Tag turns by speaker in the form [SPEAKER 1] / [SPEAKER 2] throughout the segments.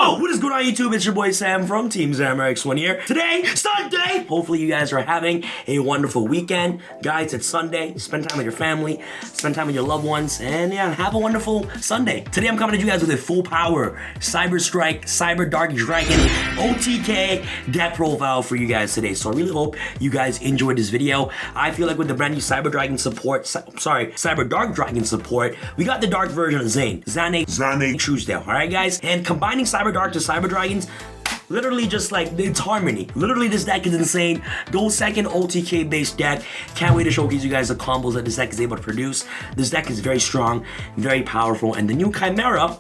[SPEAKER 1] Yo, what is going on YouTube? It's your boy Sam from Team ZamRX1 here. Today, Sunday! Hopefully you guys are having a wonderful weekend. Guys, it's Sunday. Spend time with your family, spend time with your loved ones, and yeah, have a wonderful Sunday. Today I'm coming to you guys with a full power CYBERDARK Dragon OTK deck profile for you guys today. So I really hope you guys enjoyed this video. I feel like with the brand new CYBERDARK Dragon support, we got the dark version of Zane Truesdale. Alright guys? And combining CYBERDARK to CYBERDRAGONS, literally just like, it's harmony. Literally this deck is insane. Go second OTK based deck. Can't wait to showcase you guys the combos that this deck is able to produce. This deck is very strong, very powerful, and the new Chimera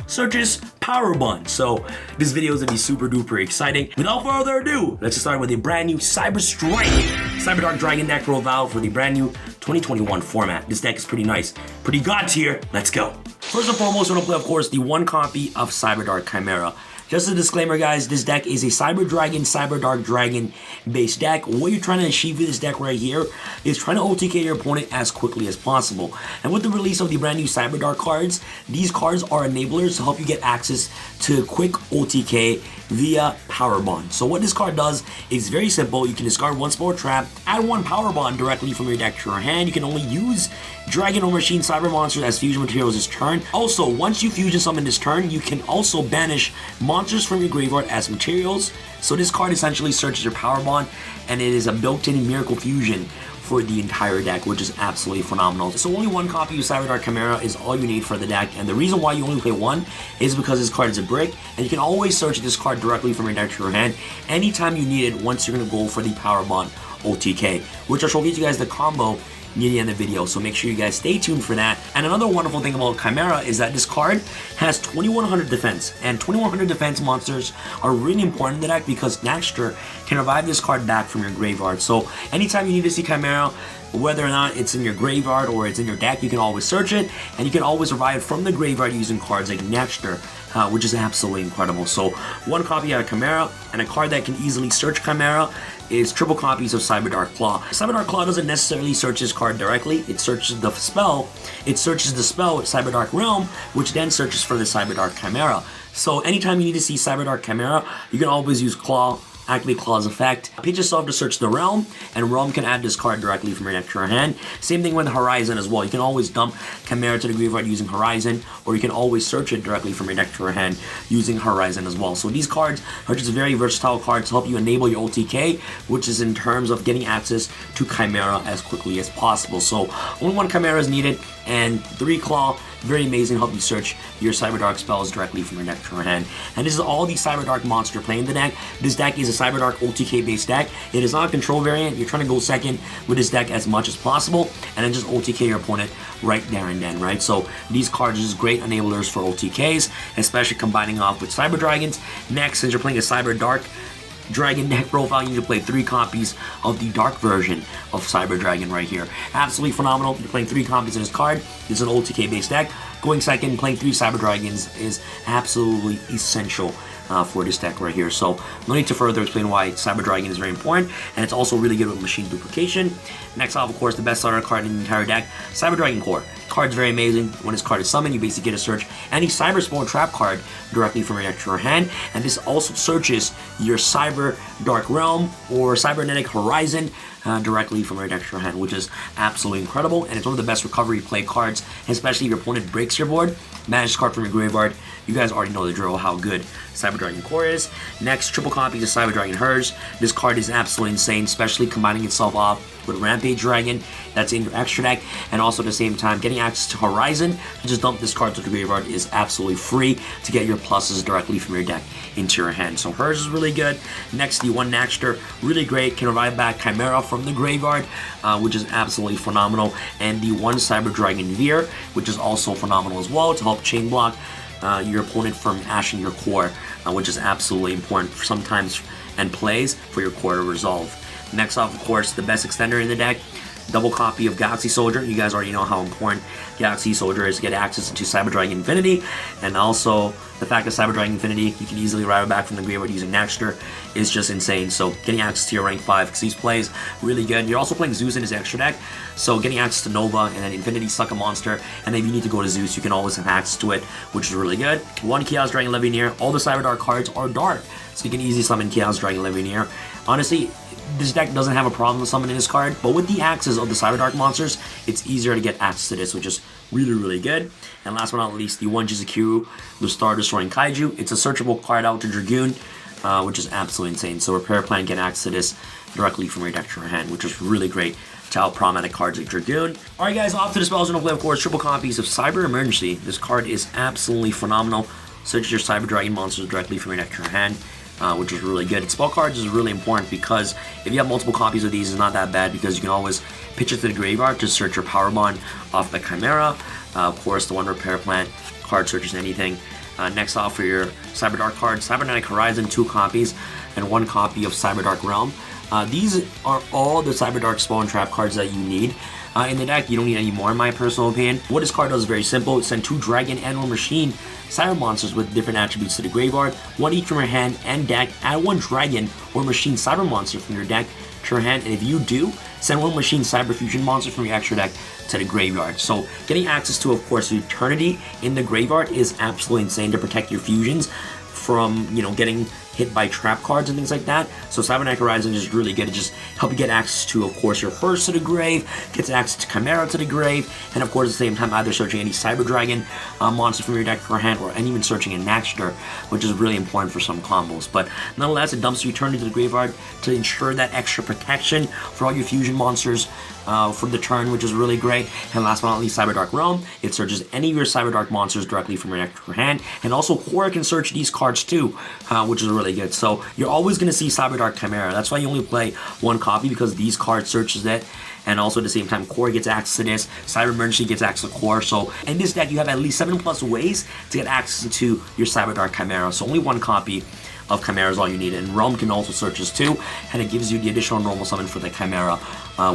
[SPEAKER 1] searches Power Bond. So this video is gonna be super duper exciting. Without further ado, let's start with a brand new CYBERDARK Dragon deck profile for the brand new 2021 format. This deck is pretty nice, pretty god tier. Let's go. First and foremost, we're gonna play, of course, the one copy of CYBERDARK Chimera. Just a disclaimer, guys, this deck is a CYBERDRAGON Dragon based deck. What you're trying to achieve with this deck right here is trying to OTK your opponent as quickly as possible. And with the release of the brand new CYBERDARK cards, these cards are enablers to help you get access to quick OTK via Power Bond. So what this card does is very simple. You can discard one spell trap, add one Power Bond directly from your deck to your hand. You can only use Dragon or Machine Cyber Monsters as fusion materials this turn. Also, once you fusion summon this turn, you can also banish monsters from your graveyard as materials. So this card essentially searches your Power Bond, and it is a built-in Miracle Fusion for the entire deck, which is absolutely phenomenal. So only one copy of CYBERDARK Chimera is all you need for the deck, and the reason why you only play one is because this card is a brick, and you can always search this card directly from your deck to your hand anytime you need it once you're gonna go for the Power Bond OTK, which I'll showcase you guys the combo near the end of the video, so make sure you guys stay tuned for that. And another wonderful thing about Chimera is that this card has 2100 defense, and 2100 defense monsters are really important in the deck because Naxter can revive this card back from your graveyard. So anytime you need to see Chimera, whether or not it's in your graveyard or it's in your deck, you can always search it, and you can always revive from the graveyard using cards like Naxter, which is absolutely incredible. So one copy of Chimera, and a card that can easily search Chimera is triple copies of CYBERDARK Claw. CYBERDARK Claw doesn't necessarily search this card directly. It searches the spell. It searches the spell with CYBERDARK Realm, which then searches for the CYBERDARK Chimera. So anytime you need to see CYBERDARK Chimera, you can always use Claw, activate Claw's effect, pitch yourself to search the Realm, and Realm can add this card directly from your deck to your hand. Same thing with Horizon as well. You can always dump Chimera to the graveyard using Horizon, or you can always search it directly from your deck to your hand using Horizon as well. So these cards are just very versatile cards to help you enable your OTK, which is in terms of getting access to Chimera as quickly as possible. So only one Chimera is needed, and 3 Claw, very amazing, help you search your CYBERDARK spells directly from your deck to your hand. And this is all the CYBERDARK monster play in the deck. This deck is a CYBERDARK OTK based deck. It is not a control variant. You're trying to go second with this deck as much as possible, and then just OTK your opponent right there and then, right? So these cards are just great enablers for OTKs, especially combining off with CYBERDRAGONS. Next, since you're playing a CYBERDARK Dragon deck profile, you need to play 3 copies of the dark version of CYBERDRAGON right here. Absolutely phenomenal. You're playing 3 copies of this card. This is an OTK based deck. Going second, playing 3 CYBERDRAGONS is absolutely essential for this deck right here. So no need to further explain why CYBERDRAGON is very important, and it's also really good with machine duplication. Next off, of course, the best starter card in the entire deck, CYBERDRAGON Core. Card's very amazing. When this card is summoned, you basically get to search any Cyber Spore Trap card directly from your deck to your hand, and this also searches your CYBERDARK Realm or Cybernetic Horizon directly from your deck to your hand, which is absolutely incredible, and it's one of the best recovery play cards, especially if your opponent breaks your board. Manage this card from your graveyard. You guys already know the drill, how good CYBERDRAGON Core is. Next, triple copies of CYBERDRAGON Hers. This card is absolutely insane, especially combining itself off with Rampage Dragon that's in your extra deck, and also at the same time getting access to Horizon. To just dump this card to the graveyard is absolutely free to get your pluses directly from your deck into your hand. So Hers is really good. Next, the one Naxter, really great, can revive back Chimera from the graveyard, which is absolutely phenomenal. And the one CYBERDRAGON Veer, which is also phenomenal as well to help chain block your opponent from ashing your core, which is absolutely important sometimes and plays for your core to resolve. Next off, of course, the best extender in the deck, double copy of Galaxy Soldier. You guys already know how important Galaxy Soldier is to get access to CyberDark Infinity, and also the fact that CyberDark Infinity, you can easily ride it back from the graveyard using Naxter, is just insane. So getting access to your rank 5, because these plays really good. You're also playing Zeus in his extra deck, so getting access to Nova and then Infinity, suck a monster, and if you need to go to Zeus, you can always have access to it, which is really good. 1 Chaos Dragon Levianeer. All the CyberDark cards are dark, so you can easily summon Chaos Dragon Levianeer. Honestly, this deck doesn't have a problem with summoning this card, but with the access of the CyberDark monsters, it's easier to get access to this, which is really, really good. And last but not least, the 1 Jizukiru, the Star Destroying Kaiju. It's a searchable card out to Dragoon, which is absolutely insane. So Repair Plan can access this directly from your deck to your hand, which is really great to out problematic cards like Dragoon. Alright guys, off to the spells, and play, of course, triple copies of Cyber Emergency. This card is absolutely phenomenal. Searches your Cyber Dragon monsters directly from your deck to your hand, which is really good. Spell cards is really important because if you have multiple copies of these, it's not that bad because you can always pitch it to the graveyard to search your Power Bond off the Chimera. Of course, the 1 Repair Plant card searches anything. Next off for your CyberDark card, Cybernetic Horizon, 2 copies, and 1 copy of CyberDark Realm. These are all the CyberDark spell and trap cards that you need. In the deck, you don't need any more in my personal opinion. What this card does is very simple. Send 2 Dragon and or Machine Cyber monsters with different attributes to the graveyard, 1 each from your hand and deck. Add 1 Dragon or Machine Cyber monster from your deck to your hand, and if you do, send 1 Machine Cyber Fusion monster from your extra deck to the graveyard. So getting access to, of course, Eternity in the graveyard is absolutely insane to protect your fusions from, you know, getting hit by trap cards and things like that. So Cybernetic Horizon is really good to just help you get access to, of course, your Hearse to the grave, gets access to Chimera to the grave, and of course at the same time either searching any Cyber Dragon monster from your deck for hand, and even searching a Naxter, which is really important for some combos. But nonetheless, it dumps your Eternity to the graveyard to ensure that extra protection for all your fusion monsters for the turn, which is really great. And last but not least, CyberDark Realm. It searches any of your CyberDark monsters directly from your deck to your hand, and also Cora can search these cards too, which is really good. So you're always going to see CyberDark Chimera. That's why you only play 1 copy, because these cards searches it, and also at the same time Core gets access to this, Cyber Emergency gets access to Core. So in this deck you have at least 7+ ways to get access to your CyberDark Chimera. So only 1 copy of Chimera is all you need, and Realm can also search this too, and it gives you the additional normal summon for the Chimera,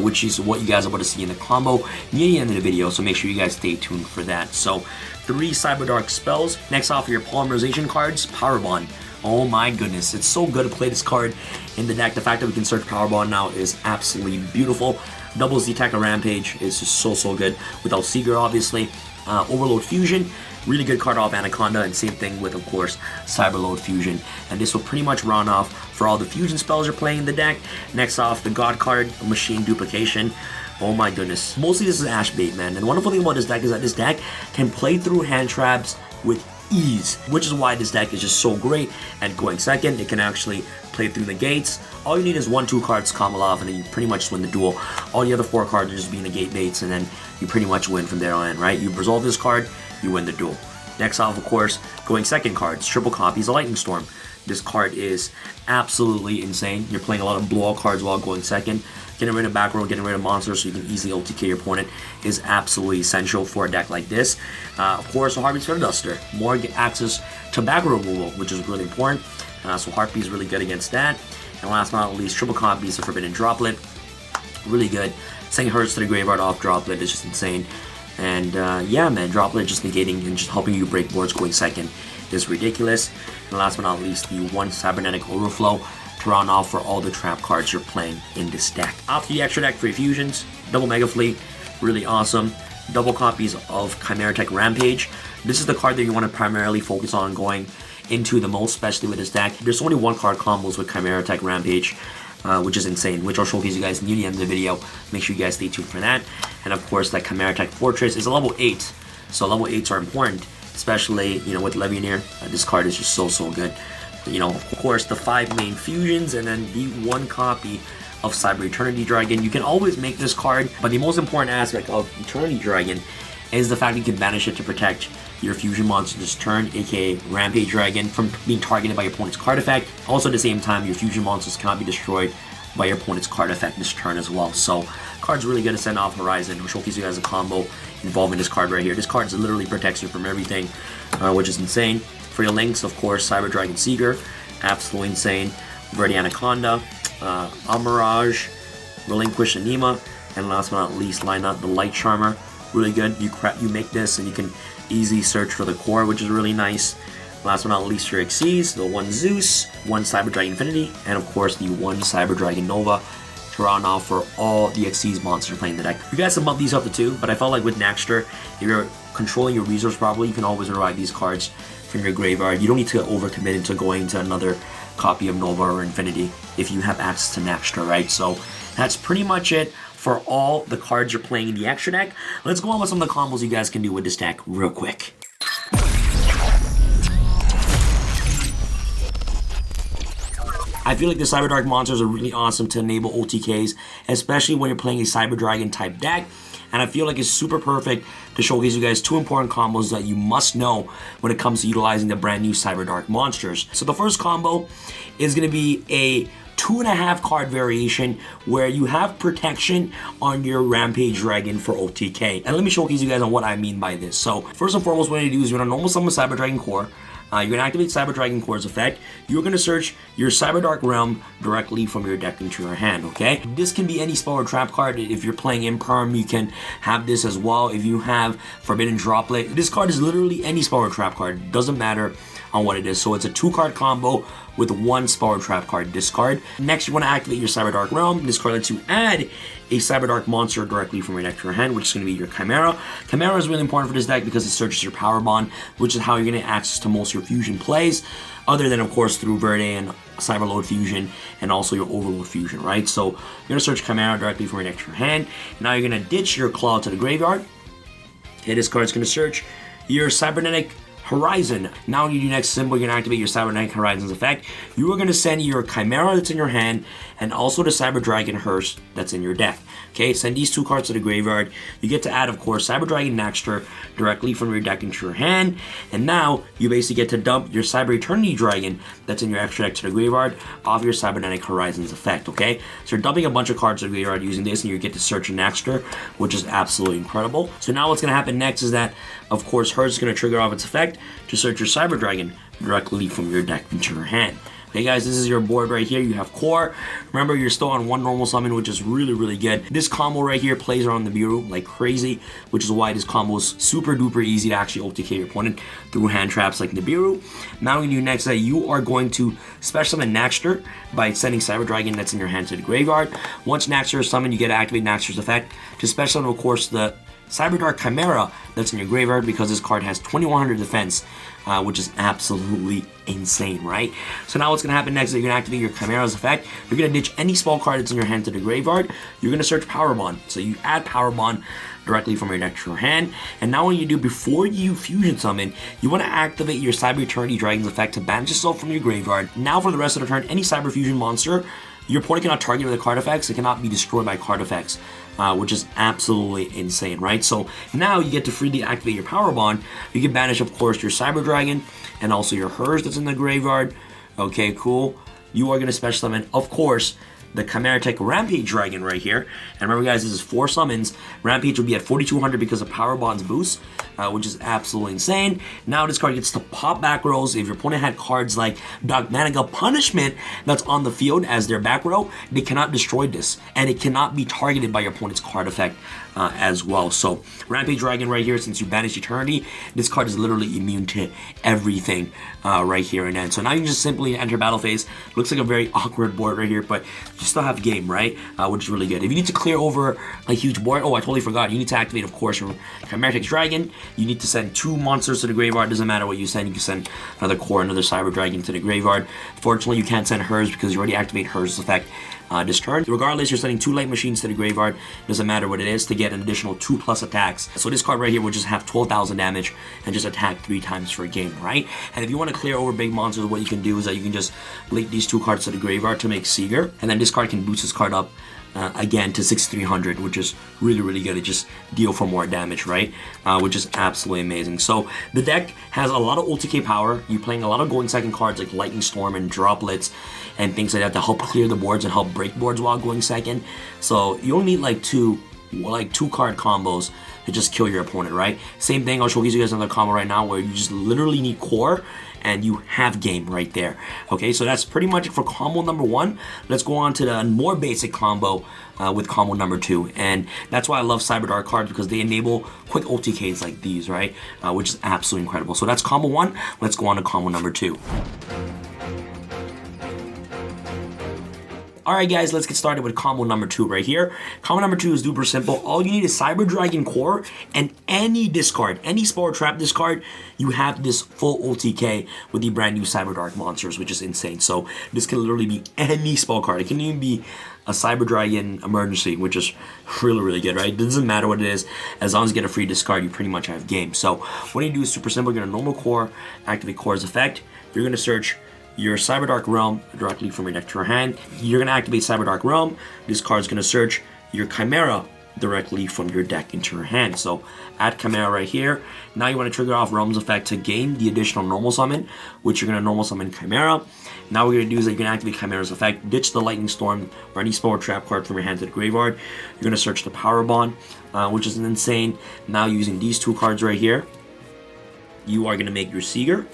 [SPEAKER 1] which is what you guys are about to see in the combo near the end of the video, so make sure you guys stay tuned for that. So 3 CyberDark spells. Next off are your polymerization cards. Power Bond. Oh my goodness, it's so good to play this card in the deck. The fact that we can search Power Bond now is absolutely beautiful. Doubles the attack of Rampage is just so good, without Seeger obviously. Overload Fusion, really good card off Anaconda, and same thing with, of course, Cyberload Fusion. And this will pretty much run off for all the fusion spells you're playing in the deck. Next off, the God card, Machine Duplication. Oh my goodness. Mostly this is Ash bait, man. And the wonderful thing about this deck is that this deck can play through hand traps with ease, which is why this deck is just so great at going second. It can actually play through the gates. All you need is 1-2 cards to combo off, and then you pretty much just win the duel. All the other 4 cards are just being the gate baits, and then you pretty much win from there on in, right? You resolve this card, you win the duel. Next off, of course, going second cards, triple copies of Lightning Storm. This card is absolutely insane. You're playing a lot of blowout cards while going second. Getting rid of back row, getting rid of monsters so you can easily OTK your opponent is absolutely essential for a deck like this. Of course, a Heartbeat's Feather Duster. More access to back row removal, which is really important. So Heartbeat is really good against that. And last but not least, triple copies of Forbidden Droplet. Really good. Sending Hearts to the graveyard off Droplet is just insane. And yeah, man, Droplet just negating and just helping you break boards going second is ridiculous. And last but not least, the 1 Cybernetic Overflow to round off for all the trap cards you're playing in this deck. After the extra deck for fusions, double Mega Fleet, really awesome. Double copies of Chimera Tech Rampage. This is the card that you want to primarily focus on going into the most, especially with this deck. There's only 1 card combos with Chimera Tech Rampage, which is insane, which I'll showcase you guys near the end of the video. Make sure you guys stay tuned for that. And of course, that Chimera Tech Fortress is a level 8, so level 8s are important, especially, you know, with Levianeer. This card is just so good. You know, of course, the 5 main fusions, and then the 1 copy of Cyber Eternity Dragon. You can always make this card, but the most important aspect of Eternity Dragon is the fact that you can banish it to protect your fusion monster this turn, aka Rampage Dragon, from being targeted by your opponent's card effect. Also at the same time, your fusion monsters cannot be destroyed by your opponent's card effect this turn as well. So, card's really good to send off Horizon. I'll showcase you guys a combo involving this card right here. This card literally protects you from everything, which is insane. For your links, of course, Cyber Dragon Seeger, absolutely insane. Verde Anaconda, Amirage, Relinquish Anima, And last but not least, line up the Light Charmer. Really good. You make this and you can easily search for the core, which is really nice. Last but not least, your Xyz, the 1 Zeus, 1 CyberDragon Infinity, and of course the 1 CyberDragon Nova to round off for all the Xyz monsters playing the deck. You guys can bump these up to 2, but I felt like with Naxter, if you're controlling your resource properly, you can always revive these cards from your graveyard. You don't need to overcommit into going to another copy of Nova or Infinity if you have access to Naxter, right? So that's pretty much it for all the cards you're playing in the extra deck. Let's go on with some of the combos you guys can do with this deck real quick. I feel like the CyberDark monsters are really awesome to enable OTKs, especially when you're playing a CyberDragon type deck. And I feel like it's super perfect to showcase you guys 2 important combos that you must know when it comes to utilizing the brand new CyberDark monsters. So the first combo is going to be a 2.5 card variation where you have protection on your Rampage Dragon for OTK. And let me showcase you guys on what I mean by this. So first and foremost, what you do is you're going to normal summon CyberDragon Core. You're going to activate CyberDragon Core's effect. You're going to search your CyberDark Realm directly from your deck into your hand, okay? This can be any spell or trap card. If you're playing Imperm, you can have this as well. If you have Forbidden Droplet, this card is literally any spell or trap card. It doesn't matter on what it is. So it's a 2-card combo with 1 spell or trap card discard. Next, you want to activate your CyberDark Realm. This card lets you add a CyberDark monster directly from your deck to your hand, which is going to be your Chimera. Chimera is really important for this deck because it searches your Power Bond, which is how you're going to get access to most of your fusion plays, other than, of course, through Verde and Cyberload Fusion, and also your Overload Fusion, right? So you're going to search Chimera directly from your deck to your hand. Now you're going to ditch your Claw to the graveyard. Okay, this card's going to search your Cybernetic Horizon. Now when you do next symbol, you're going to activate your Cybernetic Horizon's effect. You are going to send your Chimera that's in your hand and also the CyberDragon Hearse that's in your deck. Okay, send these 2 cards to the graveyard. You get to add, of course, CyberDragon Naxter directly from your deck into your hand. And now you basically get to dump your Cyber Eternity Dragon that's in your extra deck to the graveyard off your Cybernetic Horizon's effect, okay? So you're dumping a bunch of cards to the graveyard using this, and you get to search a Naxter, which is absolutely incredible. So now what's going to happen next is that, of course, Hearse is going to trigger off its effect to search your CyberDragon directly from your deck into your hand. Okay guys, this is your board right here. You have Core. Remember, you're still on 1 normal summon, which is really, really good. This combo right here plays around the Nibiru like crazy, which is why this combo is super duper easy to actually OTK your opponent through hand traps like Nibiru. Now when you do next that, you are going to special summon Naxter by sending CyberDragon that's in your hand to the graveyard. Once Naxter is summoned, you get to activate Naxter's effect to special summon, of course, the CyberDark Chimera that's in your graveyard, because this card has 2100 defense, which is absolutely insane, right? So now what's going to happen next is you're going to activate your Chimera's effect. You're going to ditch any spell card that's in your hand to the graveyard. You're going to search Power Bond. So you add Power Bond directly from your deck to your hand. And now what you do before you fusion summon, you want to activate your Cyber Eternity Dragon's effect to banish yourself from your graveyard. Now for the rest of the turn, any Cyber Fusion monster your opponent cannot target with the card effects. It cannot be destroyed by card effects, which is absolutely insane, right? So now you get to freely activate your Power Bond. You can banish, of course, your Cyber Dragon and also your Hearse that's in the graveyard. Okay, cool. You are going to special summon, of course, the Chimera-Tech Rampage Dragon right here. And remember, guys, this is 4 summons. Rampage will be at 4200 because of Power Bond's boost, which is absolutely insane. Now this card gets to pop back rows. If your opponent had cards like Dogmatica Punishment that's on the field as their back row, they cannot destroy this. And it cannot be targeted by your opponent's card effect as well. So Rampage Dragon right here, since you banish Eternity, this card is literally immune to everything right here and then. So now you can just simply enter battle phase. Looks like a very awkward board right here, but you still have game, right? Which is really good. If you need to clear over a huge board, oh, I totally forgot. You need to activate, of course, your Chimera-Tech Dragon. You need to send 2 monsters to the graveyard. Doesn't matter what you send. You can send another Core, another Cyber Dragon to the graveyard. Fortunately, you can't send Hers because you already activate Hers' effect this turn. Regardless, you're sending 2 light machines to the graveyard. Doesn't matter what it is to get an additional 2+ attacks. So this card right here will just have 12,000 damage and just attack 3 times per game, right? And if you want to clear over big monsters, what you can do is that you can just link these 2 cards to the graveyard to make Seeger, and then this card can boost this card up again to 6300, which is really, really good. It just deal for more damage, right? Which is absolutely amazing. So the deck has a lot of OTK power. You're playing a lot of going second cards like Lightning Storm and Droplets and things like that to help clear the boards and help break boards while going second. So you only need like two card combos to just kill your opponent, right? Same thing, I'll show you guys another combo right now where you just literally need Core and you have game right there. Okay, so that's pretty much it for combo number 1. Let's go on to the more basic combo with combo number 2, and that's why I love CyberDark cards, because they enable quick OTKs like these, right? Which is absolutely incredible. So that's combo 1. Let's go on to combo number 2. Alright guys, let's get started with combo number 2 right here. Combo number 2 is super simple. All you need is Cyber Dragon Core and any discard, any Spore Trap discard, you have this full OTK with the brand new CyberDark monsters, which is insane. So this can literally be any spell card. It can even be a Cyber Dragon Emergency, which is really, really good, right? It doesn't matter what it is. As long as you get a free discard, you pretty much have game. So what you do is super simple. You're going to normal core, activate Core's effect. You're going to search your CyberDark Realm directly from your deck to your hand. You're going to activate CyberDark Realm. This card is going to search your Chimera directly from your deck into your hand. So add Chimera right here. Now you want to trigger off Realm's effect to gain the additional normal summon, which you're going to normal summon Chimera. Now what you're going to do is you're going to activate Chimera's effect, ditch the Lightning Storm or any Spore Trap card from your hand to the graveyard. You're going to search the Power Bond, which is insane. Now using these 2 cards right here, you are going to make your Seeger.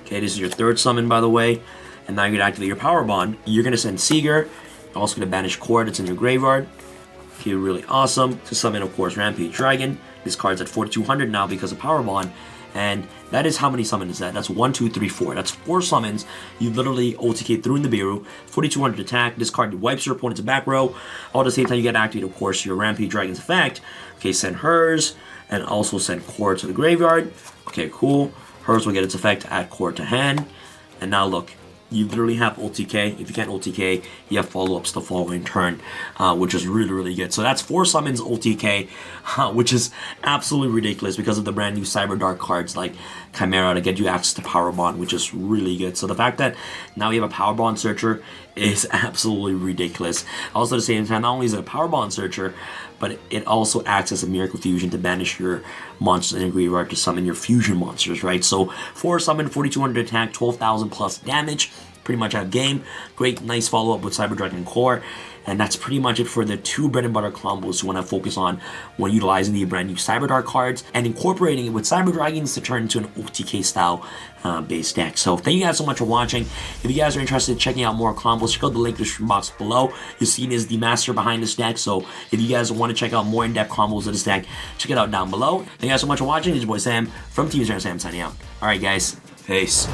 [SPEAKER 1] Okay, this is your 3rd summon, by the way. And now you're going to activate your Power Bond. You're going to send Seeger. You're also going to banish Core that's in your graveyard. Okay, really awesome. To summon, of course, Rampage Dragon. This card's at 4,200 now because of Power Bond. And that is how many summons is that? That's 1, 2, 3, 4. That's 4 summons. You literally OTK through in the Biru. 4,200 attack. This card wipes your opponent's back row. All at the same time, you get to activate, of course, your Rampage Dragon's effect. Okay, send hers. And also send Core to the graveyard. Okay, cool. Hers will get its effect, add Core to hand. And now look, you literally have OTK. If you can't OTK, you have follow-ups the following turn, which is really, really good. So that's 4 summons OTK, which is absolutely ridiculous because of the brand new CyberDark cards like Chimera to get you access to Power Bond, which is really good. So the fact that now you have a Power Bond Searcher is absolutely ridiculous. Also at the same time, not only is it a Power Bond Searcher, but it also acts as a Miracle Fusion to banish your monsters in your graveyard to summon your fusion monsters, right? So 4 summon, 4,200 attack, 12,000 plus damage. Pretty much out of game. Great, nice follow-up with Cyber Dragon Core. And that's pretty much it for the 2 bread and butter combos you want to focus on when utilizing the brand new CyberDark cards and incorporating it with Cyber Dragons to turn into an OTK style based deck. So thank you guys so much for watching. If you guys are interested in checking out more combos, check out the link in the description box below. You'll see it is the master behind this deck. So if you guys want to check out more in-depth combos of this deck, check it out down below. Thank you guys so much for watching. This is your boy Sam from Team Sam signing out. Alright guys, peace.